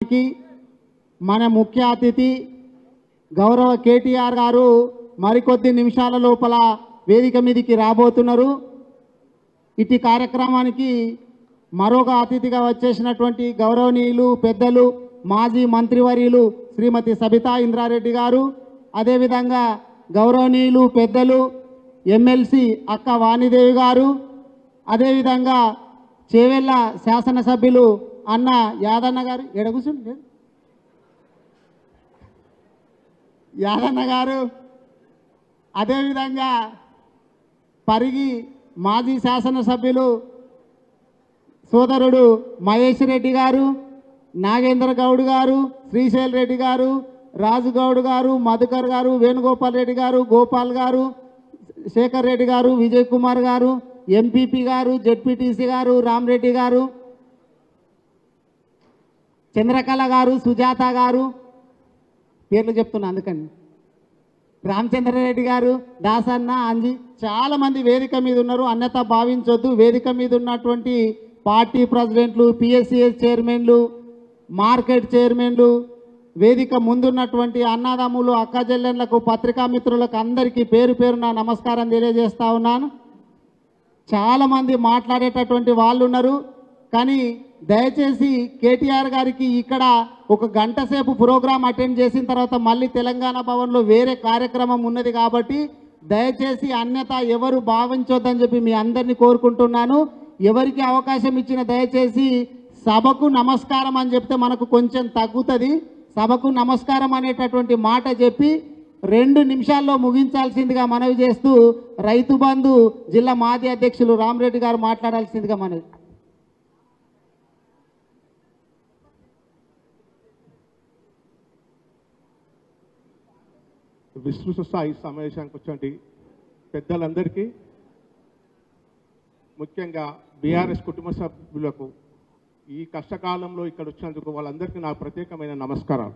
కార్యక్రమానికి మన ముఖ్య అతిథి గౌరవ కేటీఆర్ గారు మరికొద్ది నిమిషాల లోపల వేదిక మీదకి రాబోతున్నారు. ఇటు కార్యక్రమానికి మరొక అతిథిగా వచ్చేసినటువంటి గౌరవనీయులు పెద్దలు మాజీ మంత్రివర్యులు శ్రీమతి సబితా ఇంద్రారెడ్డి గారు, అదేవిధంగా గౌరవనీయులు పెద్దలు ఎమ్మెల్సీ అక్క వాణిదేవి గారు, అదేవిధంగా చేవెళ్ళ శాసనసభ్యులు అన్న యాదన్న గారు ఎడగుసుండే యాదన్న గారు, అదేవిధంగా పరిగి మాజీ శాసనసభ్యులు సోదరుడు మహేష్ రెడ్డి గారు, నాగేంద్ర గౌడ్ గారు, శ్రీశైల్ రెడ్డి గారు, రాజుగౌడ్ గారు, మధుకర్ గారు, వేణుగోపాల్ రెడ్డి గారు, గోపాల్ గారు, శేఖర్ రెడ్డి గారు, విజయ్ కుమార్ గారు, ఎంపీపీ గారు, జెడ్పీటీసీ గారు, రామరెడ్డి గారు, చంద్రకళ గారు, సుజాత గారు, పేర్లు చెప్తున్నా అందుకని, రామచంద్రారెడ్డి గారు, దాసన్న, అంజి, చాలామంది వేదిక మీద ఉన్నారు. అన్యత భావించొద్దు. వేదిక మీద ఉన్నటువంటి పార్టీ ప్రెసిడెంట్లు, పిఎస్సిఎస్ చైర్మన్లు, మార్కెట్ చైర్మన్లు, వేదిక ముందున్నటువంటి అన్నదమ్ములు, అక్కచెల్లెళ్లకు, పత్రికా మిత్రులకు అందరికీ పేరు పేరున నమస్కారం తెలియజేస్తా ఉన్నాను. చాలామంది మాట్లాడేటటువంటి వాళ్ళు ఉన్నారు, కానీ దయచేసి కేటీఆర్ గారికి ఇక్కడ ఒక గంట సేపు ప్రోగ్రాం అటెండ్ చేసిన తర్వాత మళ్ళీ తెలంగాణ భవన్లో వేరే కార్యక్రమం ఉన్నది కాబట్టి దయచేసి అన్యత ఎవరు భావించొద్దని చెప్పి మీ అందరినీ కోరుకుంటున్నాను. ఎవరికి అవకాశం ఇచ్చిన దయచేసి సభకు నమస్కారం అని చెప్తే మనకు కొంచెం తగ్గుతుంది. సభకు నమస్కారం అనేటటువంటి మాట చెప్పి 2 నిమిషాల్లో ముగించాల్సిందిగా మనవి చేస్తూ రైతు బంధు జిల్లా మాజీ అధ్యక్షులు రామరెడ్డి గారు మాట్లాడాల్సిందిగా మనవి. విస్తృత స్థాయి సమావేశానికి వచ్చేటి పెద్దలందరికీ, ముఖ్యంగా బీఆర్ఎస్ కుటుంబ సభ్యులకు ఈ కష్టకాలంలో ఇక్కడ వచ్చినందుకు వాళ్ళందరికీ నా ప్రత్యేకమైన నమస్కారాలు.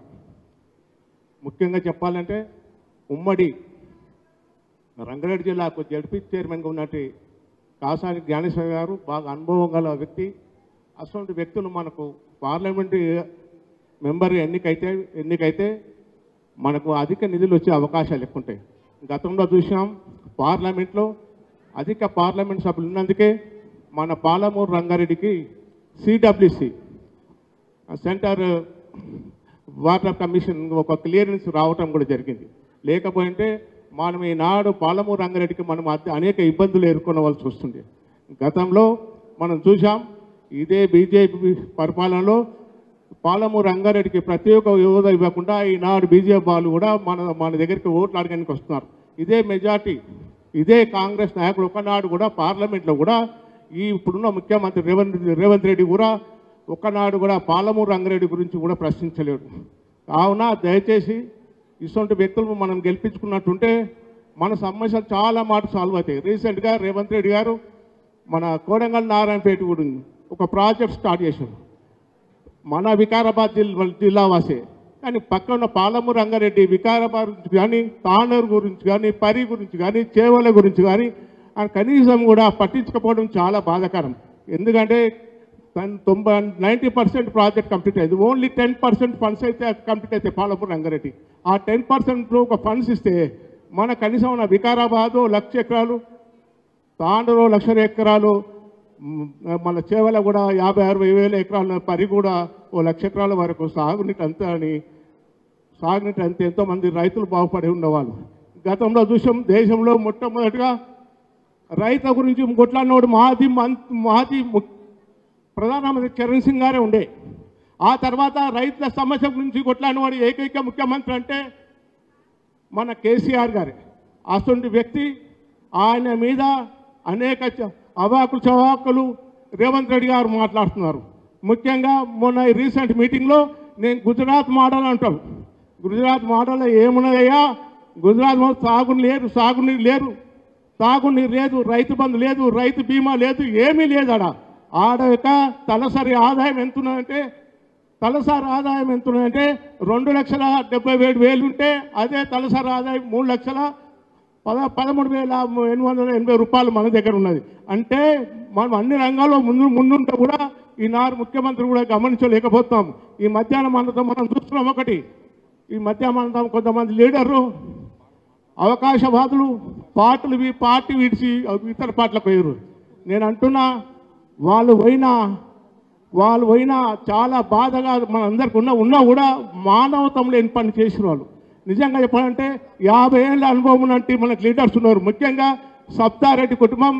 ముఖ్యంగా చెప్పాలంటే ఉమ్మడి రంగారెడ్డి జిల్లాకు జడ్పీ చైర్మన్గా ఉన్నట్టు కాసాని జ్ఞానేశ్వర గారు బాగా అనుభవం గల వ్యక్తి. అటువంటి వ్యక్తులు మనకు పార్లమెంటు మెంబర్ ఎన్నికైతే మనకు అధిక నిధులు వచ్చే అవకాశాలు ఎక్కువ ఉంటాయి. గతంలో చూసాం పార్లమెంట్లో అధిక పార్లమెంట్ సభ్యులు ఉన్నందుకే మన పాలమూరు రంగారెడ్డికి సిడబ్ల్యూసి సెంటర్ వాటర్ కమిషన్ ఒక క్లియరెన్స్ రావటం కూడా జరిగింది. లేకపోతే మనం ఈనాడు పాలమూరు రంగారెడ్డికి మనం అనేక ఇబ్బందులు ఎదుర్కొనవలసి వస్తుంది. గతంలో మనం చూసాం ఇదే బీజేపీ పరిపాలనలో పాలమూరు రంగారెడ్డికి ప్రత్యేక హోదా ఇవ్వకుండా ఈనాడు బీజేపీ వాళ్ళు కూడా మన దగ్గరికి ఓట్లు అడగడానికి వస్తున్నారు. ఇదే మెజార్టీ, ఇదే కాంగ్రెస్ నాయకులు ఒకనాడు కూడా పార్లమెంట్లో కూడా ఈ ఇప్పుడున్న ముఖ్యమంత్రి రేవంత్ రెడ్డి కూడా ఒకనాడు కూడా పాలమూరు రంగారెడ్డి గురించి కూడా ప్రశ్నించలేడు. కావున దయచేసి ఇటువంటి వ్యక్తులను మనం గెలిపించుకున్నట్టుంటే మన సమస్యలు చాలా మాట సాల్వ్ అవుతాయి. రీసెంట్గా రేవంత్ రెడ్డి గారు మన కోడంగల్ నారాయణపేట కూడా ఒక ప్రాజెక్ట్ స్టార్ట్ చేశారు. మన వికారాబాద్ జిల్లా వాసే, కానీ పక్కన పాలమూరు రంగారెడ్డి వికారాబాద్ గురించి కానీ, తానూరు గురించి కానీ, పరి గురించి కానీ, చేవల గురించి కానీ కనీసం కూడా పట్టించకపోవడం చాలా బాధాకరం. ఎందుకంటే 90% ప్రాజెక్ట్ కంప్లీట్ అయింది. ఓన్లీ 10% ఫండ్స్ అయితే కంప్లీట్ అయితే పాలమూరు రంగారెడ్డి. ఆ 10%లో ఒక ఫండ్స్ ఇస్తే మన కనీసం మన వికారాబాదు 1,00,000 ఎకరాలు, తాండూరు 1,00,000 ఎకరాలు, మన చేవల కూడా 50-60 వేల ఎకరాల, పరి కూడా 1,00,000 ఎకరాల వరకు సాగునీటి అంతే ఎంతోమంది రైతులు బాగుపడి ఉన్నవాళ్ళు. గతంలో చూసాం దేశంలో మొట్టమొదటిగా రైతుల గురించి కొట్లాడినోడు మాజీ ప్రధానమంత్రి చరణ్ సింగ్ గారే ఉండే. ఆ తర్వాత రైతుల సమస్య గురించి కొట్లాడినవాడు ఏకైక ముఖ్యమంత్రి అంటే మన కేసీఆర్ గారే. అటువంటి వ్యక్తి, ఆయన మీద అనేక అవాకులు చవాకులు రేవంత్ రెడ్డి గారు మాట్లాడుతున్నారు. ముఖ్యంగా మొన్న రీసెంట్ మీటింగ్లో నేను గుజరాత్ మోడల్ అంటాను. గుజరాత్ మోడల్లో ఏమున్నదయ్యా? గుజరాత్ సాగునీరు లేదు, రైతు బంధు లేదు, రైతు బీమా లేదు, ఏమీ లేదు. ఆడ యొక్క తలసరి ఆదాయం ఎంతున్నదంటే 2,70,000 ఉంటే అదే తలసరి ఆదాయం 3,13,880 రూపాయలు మన దగ్గర ఉన్నది. అంటే మనం అన్ని రంగాల్లో ముందుంటే కూడా ఈనాడు ముఖ్యమంత్రి కూడా గమనించలేకపోతాం. ఈ మధ్యాహ్నం అనంతం మనం చూస్తున్నాం ఒకటి, ఈ మధ్యాహ్నం అనంతం కొంతమంది లీడర్లు అవకాశవాదులు పార్టీ విడిచి ఇతర పార్టీలకు పోయారు. నేను అంటున్నా వాళ్ళు పోయినా చాలా బాధగా మన అందరికి ఉన్నా కూడా మానవతం లేని పని చేసిన వాళ్ళు. నిజంగా చెప్పాలంటే 50 ఏళ్ళ అనుభవం ఉన్నట్టు మనకు లీడర్స్ ఉన్నారు. ముఖ్యంగా సప్తారెడ్డి కుటుంబం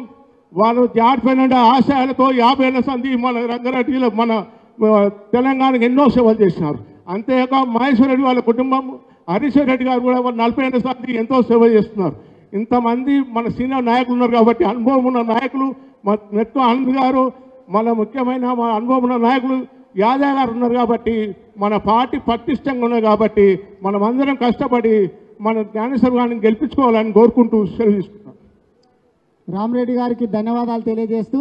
వాళ్ళు జాడిపోయిన ఆశయాలతో 50 ఏళ్ళ సంధి మన రంగారెడ్డిలో మన తెలంగాణకు ఎన్నో సేవలు చేసినారు. అంతేకాక మహేశ్వర రెడ్డి వాళ్ళ కుటుంబం, హరీశ్వర్ రెడ్డి గారు కూడా 40 ఏళ్ళ సంధి ఎంతో సేవ చేస్తున్నారు. ఇంతమంది మన సీనియర్ నాయకులు ఉన్నారు కాబట్టి, అనుభవం ఉన్న నాయకులు నెట్టు ఆనంద్ గారు, మన ముఖ్యమైన మన అనుభవం ఉన్న నాయకులు యాదవ్ గారు ఉన్నారు కాబట్టి, మన పార్టీ పటిష్టంగా ఉన్నది కాబట్టి మనం అందరం కష్టపడి మన జ్ఞానేశ్వర్ గారిని గెలిపించుకోవాలని కోరుకుంటూ సెలవు తీసుకుంటాం. రామరెడ్డి గారికి ధన్యవాదాలు తెలియజేస్తూ